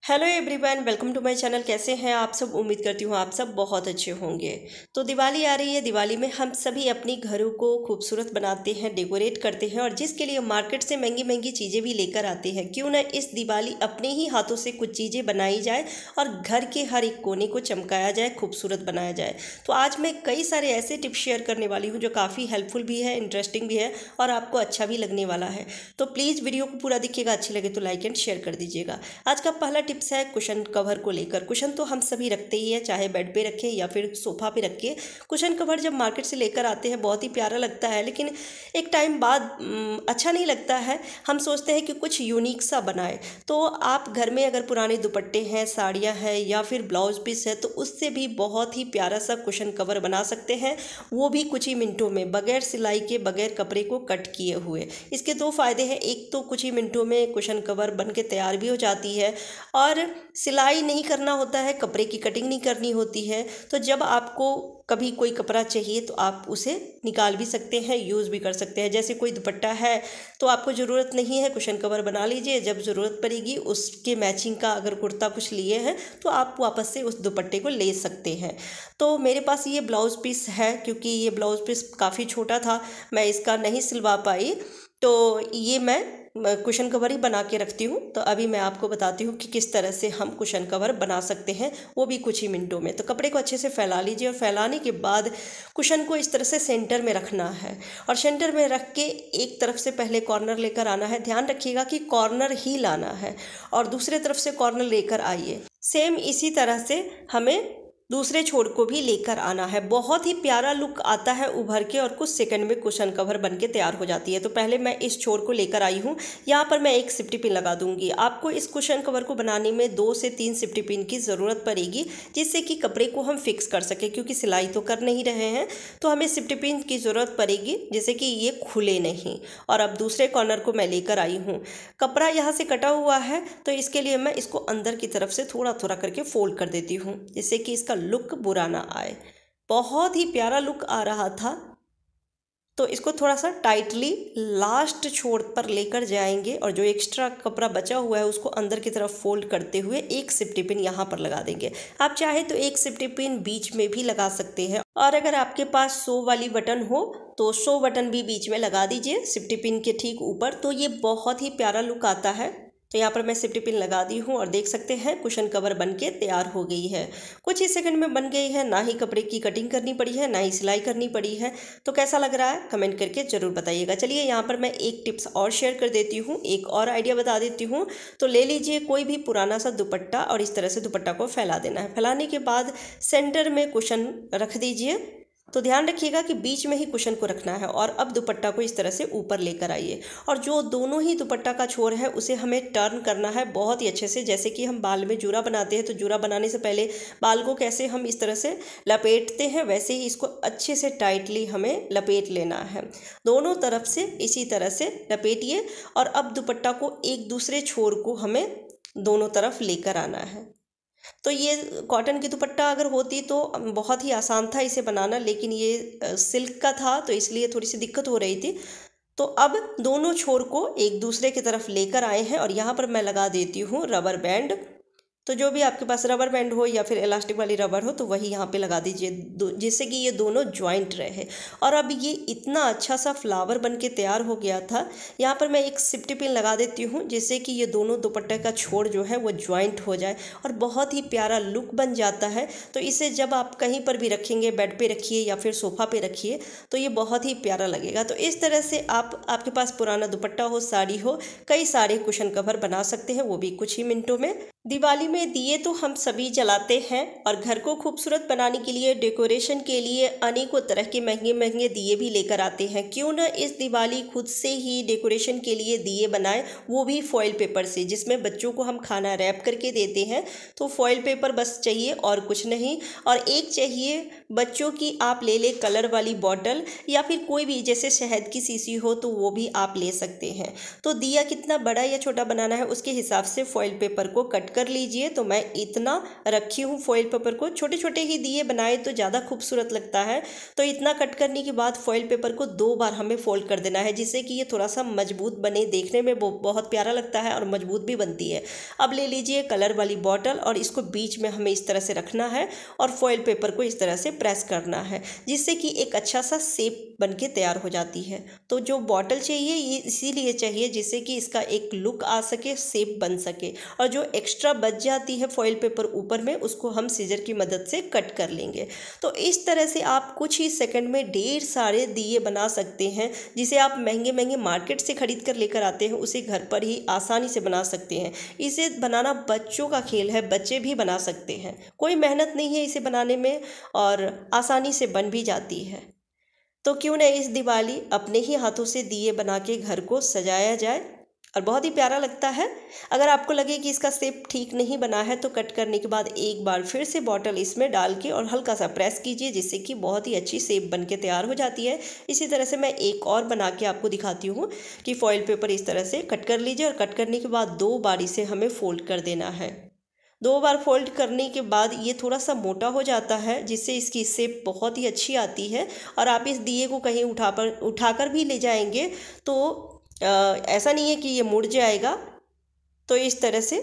Hello everyone, welcome to my channel. कैसे हैं आप सब? उम्मीद करती हूँ आप सब बहुत अच्छे होंगे। तो दिवाली आ रही है। दिवाली में हम सभी अपनी घरों को खूबसूरत बनाते हैं, डेकोरेट करते हैं और जिसके लिए मार्केट से महंगी महंगी चीज़ें भी लेकर आते हैं। क्यों ना इस दिवाली अपने ही हाथों से कुछ चीज़ें बनाई जाए और घर के हर एक कोने को चमकाया जाए, खूबसूरत बनाया जाए। तो आज मैं कई सारे ऐसे टिप्स शेयर करने वाली हूँ जो काफ़ी हेल्पफुल भी है, इंटरेस्टिंग भी है और आपको अच्छा भी लगने वाला है। तो प्लीज़ वीडियो को पूरा देखिएगा, अच्छी लगे तो लाइक एंड शेयर कर दीजिएगा। आज का पहला टिप्स है कुशन कवर को लेकर। कुशन तो हम सभी रखते ही है, चाहे बेड पे रखें या फिर सोफा पे रखिए। कुशन कवर जब मार्केट से लेकर आते हैं बहुत ही प्यारा लगता है, लेकिन एक टाइम बाद अच्छा नहीं लगता है। हम सोचते हैं कि कुछ यूनिक सा बनाए। तो आप घर में अगर पुराने दुपट्टे हैं, साड़ियाँ हैं या फिर ब्लाउज पीस है तो उससे भी बहुत ही प्यारा सा कुशन कवर बना सकते हैं, वो भी कुछ ही मिनटों में, बगैर सिलाई के, बगैर कपड़े को कट किए हुए। इसके दो फायदे हैं। एक तो कुछ ही मिनटों में कुशन कवर बन के तैयार भी हो जाती है और सिलाई नहीं करना होता है, कपड़े की कटिंग नहीं करनी होती है। तो जब आपको कभी कोई कपड़ा चाहिए तो आप उसे निकाल भी सकते हैं, यूज़ भी कर सकते हैं। जैसे कोई दुपट्टा है तो आपको ज़रूरत नहीं है, कुशन कवर बना लीजिए। जब ज़रूरत पड़ेगी उसके मैचिंग का अगर कुर्ता कुछ लिए हैं तो आप वापस से उस दुपट्टे को ले सकते हैं। तो मेरे पास ये ब्लाउज़ पीस है, क्योंकि ये ब्लाउज़ पीस काफ़ी छोटा था, मैं इसका नहीं सिलवा पाई, तो ये मैं कुशन कवर ही बना के रखती हूँ। तो अभी मैं आपको बताती हूँ कि किस तरह से हम कुशन कवर बना सकते हैं, वो भी कुछ ही मिनटों में। तो कपड़े को अच्छे से फैला लीजिए और फैलाने के बाद कुशन को इस तरह से सेंटर में रखना है और सेंटर में रख के एक तरफ से पहले कॉर्नर लेकर आना है। ध्यान रखिएगा कि कॉर्नर ही लाना है और दूसरे तरफ से कॉर्नर लेकर आइए। सेम इसी तरह से हमें दूसरे छोर को भी लेकर आना है। बहुत ही प्यारा लुक आता है उभर के और कुछ सेकंड में कुशन कवर बन के तैयार हो जाती है। तो पहले मैं इस छोर को लेकर आई हूँ, यहाँ पर मैं एक सिफ्टी पिन लगा दूंगी। आपको इस कुशन कवर को बनाने में 2 से 3 सिफ्टी पिन की ज़रूरत पड़ेगी, जिससे कि कपड़े को हम फिक्स कर सकें, क्योंकि सिलाई तो कर नहीं रहे हैं तो हमें सिफ्टी पिन की ज़रूरत पड़ेगी जिससे कि ये खुले नहीं। और अब दूसरे कॉर्नर को मैं लेकर आई हूँ। कपड़ा यहाँ से कटा हुआ है तो इसके लिए मैं इसको अंदर की तरफ से थोड़ा थोड़ा करके फोल्ड कर देती हूँ, जिससे कि इसका लुक बुरा ना आए। बहुत ही प्यारा लुक आ रहा था। तो इसको थोड़ा सा टाइटली लास्ट छोर पर लेकर जाएंगे और जो एक्स्ट्रा कपड़ा बचा हुआ है उसको अंदर की तरफ फोल्ड करते हुए एक सिफ्टी पिन यहाँ पर लगा देंगे। आप चाहे तो एक सिफ्टी पिन बीच में भी लगा सकते हैं, और अगर आपके पास 100 वाली बटन हो तो 100 बटन भी बीच में लगा दीजिए सिफ्टी पिन के ठीक ऊपर, तो ये बहुत ही प्यारा लुक आता है। तो यहाँ पर मैं सिफ्टी पिन लगा दी हूँ और देख सकते हैं कुशन कवर बनके तैयार हो गई है। कुछ ही सेकंड में बन गई है, ना ही कपड़े की कटिंग करनी पड़ी है, ना ही सिलाई करनी पड़ी है। तो कैसा लग रहा है कमेंट करके ज़रूर बताइएगा। चलिए यहाँ पर मैं एक टिप्स और शेयर कर देती हूँ, एक और आइडिया बता देती हूँ। तो ले लीजिए कोई भी पुराना सा दुपट्टा और इस तरह से दुपट्टा को फैला देना है। फैलाने के बाद सेंटर में कुशन रख दीजिए। तो ध्यान रखिएगा कि बीच में ही कुशन को रखना है और अब दुपट्टा को इस तरह से ऊपर लेकर आइए और जो दोनों ही दुपट्टा का छोर है उसे हमें टर्न करना है बहुत ही अच्छे से। जैसे कि हम बाल में जूड़ा बनाते हैं तो जूड़ा बनाने से पहले बाल को कैसे हम इस तरह से लपेटते हैं, वैसे ही इसको अच्छे से टाइटली हमें लपेट लेना है। दोनों तरफ से इसी तरह से लपेटिए और अब दुपट्टा को एक दूसरे छोर को हमें दोनों तरफ लेकर आना है। तो ये कॉटन की दुपट्टा अगर होती तो बहुत ही आसान था इसे बनाना, लेकिन ये सिल्क का था तो इसलिए थोड़ी सी दिक्कत हो रही थी। तो अब दोनों छोर को एक दूसरे की तरफ लेकर आए हैं और यहाँ पर मैं लगा देती हूँ रबर बैंड। तो जो भी आपके पास रबर बैंड हो या फिर इलास्टिक वाली रबर हो तो वही यहाँ पे लगा दीजिए, जिससे कि ये दोनों ज्वाइंट रहे। और अब ये इतना अच्छा सा फ्लावर बन के तैयार हो गया था। यहाँ पर मैं एक सिफ्टी पिन लगा देती हूँ, जिससे कि ये दोनों दुपट्टे का छोर जो है वो ज्वाइंट हो जाए और बहुत ही प्यारा लुक बन जाता है। तो इसे जब आप कहीं पर भी रखेंगे, बेड पे रखिए या फिर सोफ़ा पे रखिए, तो ये बहुत ही प्यारा लगेगा। तो इस तरह से आपके पास पुराना दुपट्टा हो, साड़ी हो, कई सारे कुशन कवर बना सकते हैं, वो भी कुछ ही मिनटों में। दिवाली में दिए तो हम सभी जलाते हैं और घर को खूबसूरत बनाने के लिए, डेकोरेशन के लिए अनेकों तरह के महंगे महंगे दिए भी लेकर आते हैं। क्यों ना इस दिवाली खुद से ही डेकोरेशन के लिए दिए बनाएं, वो भी फॉइल पेपर से, जिसमें बच्चों को हम खाना रैप करके देते हैं। तो फॉइल पेपर बस चाहिए और कुछ नहीं। और एक चाहिए बच्चों की आप ले कलर वाली बॉटल या फिर कोई भी, जैसे शहद की शीशी हो तो वो भी आप ले सकते हैं। तो दिया कितना बड़ा या छोटा बनाना है उसके हिसाब से फॉइल पेपर को कट कर लीजिए। तो मैं इतना रखी हूँ फॉइल पेपर को, छोटे छोटे ही दिए बनाए तो ज़्यादा खूबसूरत लगता है। तो इतना कट करने के बाद फॉइल पेपर को 2 बार हमें फोल्ड कर देना है, जिससे कि ये थोड़ा सा मजबूत बने, देखने में बहुत प्यारा लगता है और मजबूत भी बनती है। अब ले लीजिए कलर वाली बॉटल और इसको बीच में हमें इस तरह से रखना है और फॉइल पेपर को इस तरह से प्रेस करना है, जिससे कि एक अच्छा सा शेप बन के तैयार हो जाती है। तो जो बॉटल चाहिए ये इसीलिए चाहिए जिससे कि इसका एक लुक आ सके, शेप बन सके, और जो एक्स्ट्रा बच जाती है फॉइल पेपर ऊपर में उसको हम सीजर की मदद से कट कर लेंगे। तो इस तरह से आप कुछ ही सेकंड में ढेर सारे दिए बना सकते हैं, जिसे आप महंगे महंगे मार्केट से खरीद कर लेकर आते हैं उसे घर पर ही आसानी से बना सकते हैं। इसे बनाना बच्चों का खेल है, बच्चे भी बना सकते हैं, कोई मेहनत नहीं है इसे बनाने में और आसानी से बन भी जाती है। तो क्यों न इस दिवाली अपने ही हाथों से दिए बना के घर को सजाया जाए और बहुत ही प्यारा लगता है। अगर आपको लगे कि इसका शेप ठीक नहीं बना है तो कट करने के बाद एक बार फिर से बॉटल इसमें डाल के और हल्का सा प्रेस कीजिए, जिससे कि बहुत ही अच्छी शेप बन के तैयार हो जाती है। इसी तरह से मैं एक और बना के आपको दिखाती हूँ कि फॉइल पेपर इस तरह से कट कर लीजिए और कट करने के बाद 2 बार इसे हमें फोल्ड कर देना है। 2 बार फोल्ड करने के बाद ये थोड़ा सा मोटा हो जाता है, जिससे इसकी शेप बहुत ही अच्छी आती है। और आप इस दिए को कहीं उठाकर भी ले जाएंगे तो ऐसा नहीं है कि ये मुड़ जाएगा। तो इस तरह से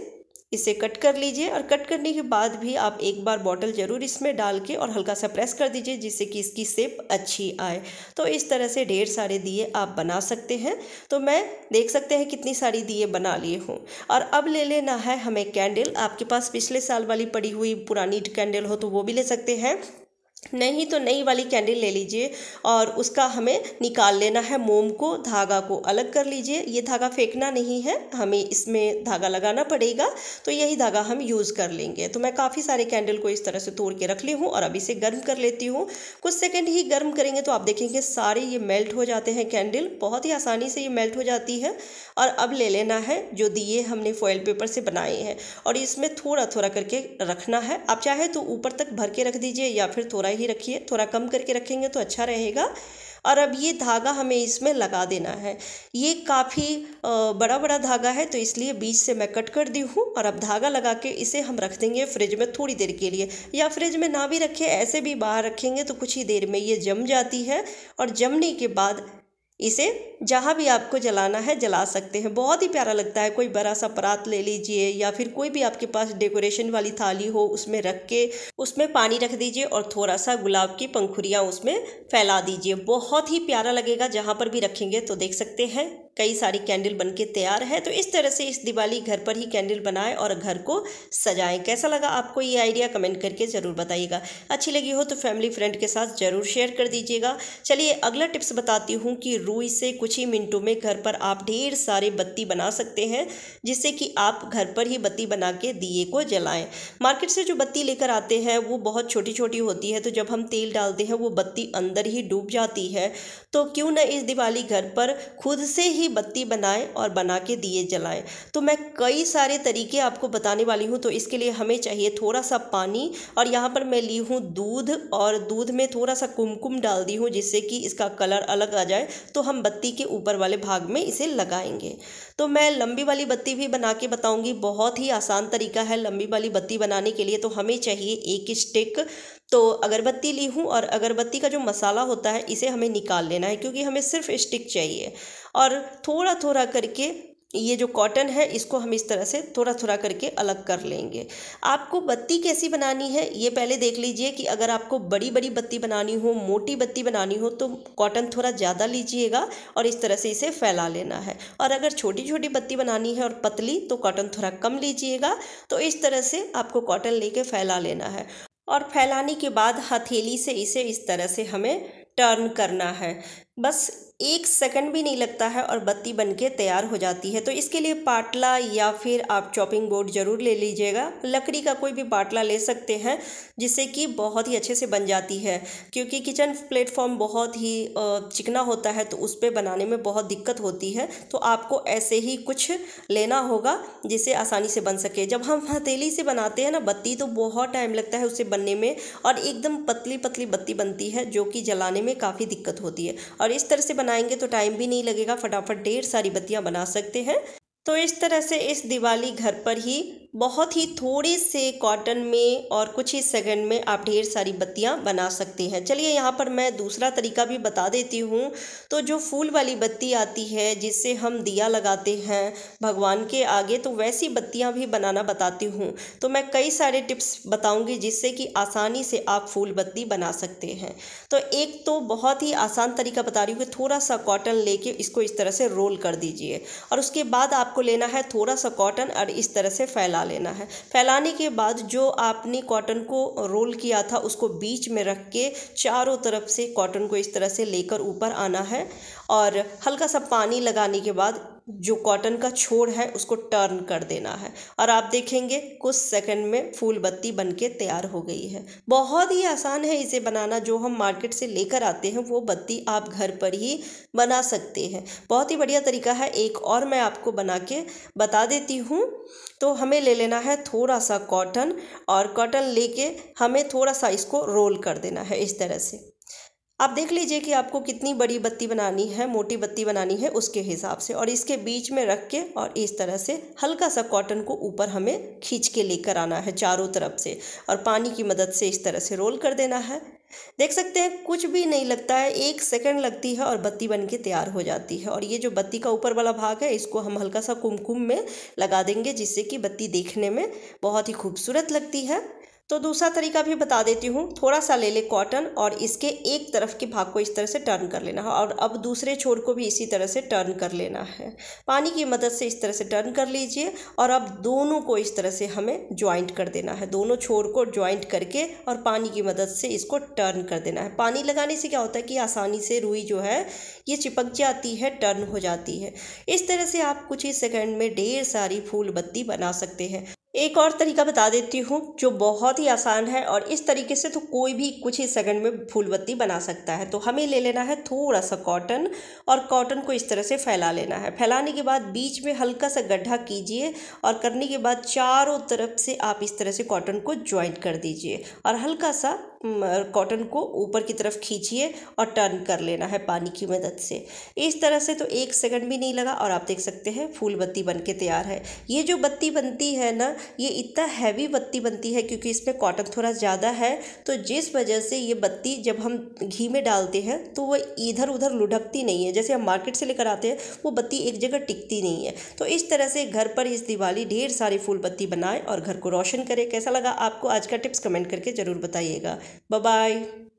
इसे कट कर लीजिए और कट करने के बाद भी आप एक बार बॉटल ज़रूर इसमें डाल के और हल्का सा प्रेस कर दीजिए, जिससे कि इसकी शेप अच्छी आए। तो इस तरह से ढेर सारे दिए आप बना सकते हैं। तो मैं देख सकते हैं कितनी सारी दिए बना लिए हूँ। और अब ले लेना है हमें कैंडल। आपके पास पिछले साल वाली पड़ी हुई पुरानी कैंडल हो तो वो भी ले सकते हैं, नहीं तो नई वाली कैंडल ले लीजिए और उसका हमें निकाल लेना है मोम को, धागा को अलग कर लीजिए। ये धागा फेंकना नहीं है, हमें इसमें धागा लगाना पड़ेगा, तो यही धागा हम यूज़ कर लेंगे। तो मैं काफ़ी सारे कैंडल को इस तरह से तोड़ के रख ली हूँ और अब इसे गर्म कर लेती हूँ। कुछ सेकंड ही गर्म करेंगे तो आप देखेंगे सारे ये मेल्ट हो जाते हैं, कैंडल बहुत ही आसानी से ये मेल्ट हो जाती है। और अब ले लेना है जो दिए हमने फॉइल पेपर से बनाए हैं और इसमें थोड़ा थोड़ा करके रखना है। आप चाहे तो ऊपर तक भर के रख दीजिए या फिर थोड़ा ही रखिए, थोड़ा कम करके रखेंगे तो अच्छा रहेगा। और अब ये धागा हमें इसमें लगा देना है। ये काफ़ी बड़ा बड़ा धागा है तो इसलिए बीच से मैं कट कर दी हूँ। और अब धागा लगा के इसे हम रख देंगे फ्रिज में थोड़ी देर के लिए, या फ्रिज में ना भी रखें ऐसे भी बाहर रखेंगे तो कुछ ही देर में ये जम जाती है। और जमने के बाद इसे जहाँ भी आपको जलाना है जला सकते हैं, बहुत ही प्यारा लगता है। कोई बड़ा सा परात ले लीजिए या फिर कोई भी आपके पास डेकोरेशन वाली थाली हो उसमें रख के उसमें पानी रख दीजिए और थोड़ा सा गुलाब की पंखुड़ियाँ उसमें फैला दीजिए, बहुत ही प्यारा लगेगा जहाँ पर भी रखेंगे। तो देख सकते हैं कई सारी कैंडल बनके तैयार है। तो इस तरह से इस दिवाली घर पर ही कैंडल बनाएं और घर को सजाएं। कैसा लगा आपको ये आइडिया कमेंट करके ज़रूर बताइएगा। अच्छी लगी हो तो फैमिली फ्रेंड के साथ ज़रूर शेयर कर दीजिएगा। चलिए अगला टिप्स बताती हूँ कि रुई से कुछ ही मिनटों में घर पर आप ढेर सारे बत्ती बना सकते हैं, जिससे कि आप घर पर ही बत्ती बना के दिए को जलाएं। मार्केट से जो बत्ती लेकर आते हैं वो बहुत छोटी छोटी होती है, तो जब हम तेल डालते हैं वो बत्ती अंदर ही डूब जाती है। तो क्यों न इस दिवाली घर पर खुद से ही बत्ती बनाएं और बना के दिए जलाएं। तो मैं कई सारे तरीके आपको बताने वाली हूँ। तो इसके लिए हमें चाहिए थोड़ा सा पानी और यहाँ पर मैं ली हूँ दूध और दूध में थोड़ा सा कुमकुम डाल दी हूँ, जिससे कि इसका कलर अलग आ जाए। तो हम बत्ती के ऊपर वाले भाग में इसे लगाएंगे। तो मैं लंबी वाली बत्ती भी बना के बताऊंगी, बहुत ही आसान तरीका है लंबी वाली बत्ती बनाने के लिए। तो हमें चाहिए एक स्टिक, तो अगरबत्ती ली हूँ और अगरबत्ती का जो मसाला होता है इसे हमें निकाल लेना है, क्योंकि हमें सिर्फ स्टिक चाहिए। और थोड़ा थोड़ा करके ये जो कॉटन है इसको हम इस तरह से थोड़ा थोड़ा करके अलग कर लेंगे। आपको बत्ती कैसी बनानी है ये पहले देख लीजिए कि अगर आपको बड़ी बड़ी बत्ती बनानी हो, मोटी बत्ती बनानी हो तो कॉटन थोड़ा ज़्यादा लीजिएगा और इस तरह से इसे फैला लेना है। और अगर छोटी छोटी बत्ती बनानी है और पतली तो कॉटन थोड़ा कम लीजिएगा। तो इस तरह से आपको कॉटन लेके फैला लेना है और फैलाने के बाद हथेली से इसे इस तरह से हमें टर्न करना है। बस 1 सेकंड भी नहीं लगता है और बत्ती बनके तैयार हो जाती है। तो इसके लिए पाटला या फिर आप चॉपिंग बोर्ड ज़रूर ले लीजिएगा। लकड़ी का कोई भी पाटला ले सकते हैं, जिससे कि बहुत ही अच्छे से बन जाती है, क्योंकि किचन प्लेटफॉर्म बहुत ही चिकना होता है तो उस पर बनाने में बहुत दिक्कत होती है। तो आपको ऐसे ही कुछ लेना होगा जिससे आसानी से बन सके। जब हम हथेली से बनाते हैं ना बत्ती तो बहुत टाइम लगता है उसे बनने में और एकदम पतली पतली बत्ती बनती है, जो कि जलाने में काफ़ी दिक्कत होती है। और इस तरह से बनाएंगे तो टाइम भी नहीं लगेगा, फटाफट ढेर सारी बत्तियां बना सकते हैं। तो इस तरह से इस दिवाली घर पर ही बहुत ही थोड़े से कॉटन में और कुछ ही सेकंड में आप ढेर सारी बत्तियां बना सकते हैं। चलिए यहाँ पर मैं दूसरा तरीका भी बता देती हूँ। तो जो फूल वाली बत्ती आती है जिससे हम दिया लगाते हैं भगवान के आगे, तो वैसी बत्तियां भी बनाना बताती हूँ। तो मैं कई सारे टिप्स बताऊँगी जिससे कि आसानी से आप फूल बत्ती बना सकते हैं। तो एक तो बहुत ही आसान तरीका बता रही हूँ कि थोड़ा सा कॉटन लेके इसको इस तरह से रोल कर दीजिए और उसके बाद आपको लेना है थोड़ा सा कॉटन और इस तरह से फैला लेना है। फैलाने के बाद जो आपने कॉटन को रोल किया था उसको बीच में रख के चारों तरफ से कॉटन को इस तरह से लेकर ऊपर आना है और हल्का सा पानी लगाने के बाद जो कॉटन का छोर है उसको टर्न कर देना है और आप देखेंगे कुछ सेकंड में फूल बत्ती बनके तैयार हो गई है। बहुत ही आसान है इसे बनाना। जो हम मार्केट से लेकर आते हैं वो बत्ती आप घर पर ही बना सकते हैं। बहुत ही बढ़िया तरीका है। एक और मैं आपको बना के बता देती हूँ। तो हमें ले लेना है थोड़ा सा कॉटन और कॉटन लेके हमें थोड़ा सा इसको रोल कर देना है इस तरह से। आप देख लीजिए कि आपको कितनी बड़ी बत्ती बनानी है, मोटी बत्ती बनानी है उसके हिसाब से, और इसके बीच में रख के और इस तरह से हल्का सा कॉटन को ऊपर हमें खींच के लेकर आना है चारों तरफ से और पानी की मदद से इस तरह से रोल कर देना है। देख सकते हैं कुछ भी नहीं लगता है, 1 सेकंड लगती है और बत्ती बन के तैयार हो जाती है। और ये जो बत्ती का ऊपर वाला भाग है इसको हम हल्का सा कुमकुम में लगा देंगे जिससे कि बत्ती देखने में बहुत ही खूबसूरत लगती है। तो दूसरा तरीका भी बता देती हूँ। थोड़ा सा ले ले कॉटन और इसके एक तरफ के भाग को इस तरह से टर्न कर लेना है और अब दूसरे छोर को भी इसी तरह से टर्न कर लेना है। पानी की मदद से इस तरह से टर्न कर लीजिए और अब दोनों को इस तरह से हमें ज्वाइंट कर देना है। दोनों छोर को ज्वाइंट करके और पानी की मदद से इसको टर्न कर देना है। पानी लगाने से क्या होता है कि आसानी से रुई जो है ये चिपक जाती है, टर्न हो जाती है। इस तरह से आप कुछ ही सेकंड में ढेर सारी फूल बत्ती बना सकते हैं। एक और तरीका बता देती हूँ जो बहुत ही आसान है और इस तरीके से तो कोई भी कुछ ही सेकंड में फूल बत्ती बना सकता है। तो हमें ले लेना है थोड़ा सा कॉटन और कॉटन को इस तरह से फैला लेना है। फैलाने के बाद बीच में हल्का सा गड्ढा कीजिए और करने के बाद चारों तरफ से आप इस तरह से कॉटन को ज्वाइंट कर दीजिए और हल्का सा कॉटन को ऊपर की तरफ खींचिए और टर्न कर लेना है पानी की मदद से। इस तरह से तो 1 सेकंड भी नहीं लगा और आप देख सकते हैं फूल बत्ती बन के तैयार है। ये जो बत्ती बनती है ना, ये इतना हैवी बत्ती बनती है क्योंकि इसमें कॉटन थोड़ा ज़्यादा है, तो जिस वजह से ये बत्ती जब हम घी में डालते हैं तो वो इधर उधर लुढ़कती नहीं है। जैसे हम मार्केट से लेकर आते हैं वो बत्ती एक जगह टिकती नहीं है। तो इस तरह से घर पर इस दिवाली ढेर सारी फूल बत्ती बनाएं और घर को रोशन करें। कैसा लगा आपको आज का टिप्स कमेंट करके ज़रूर बताइएगा। Bye bye.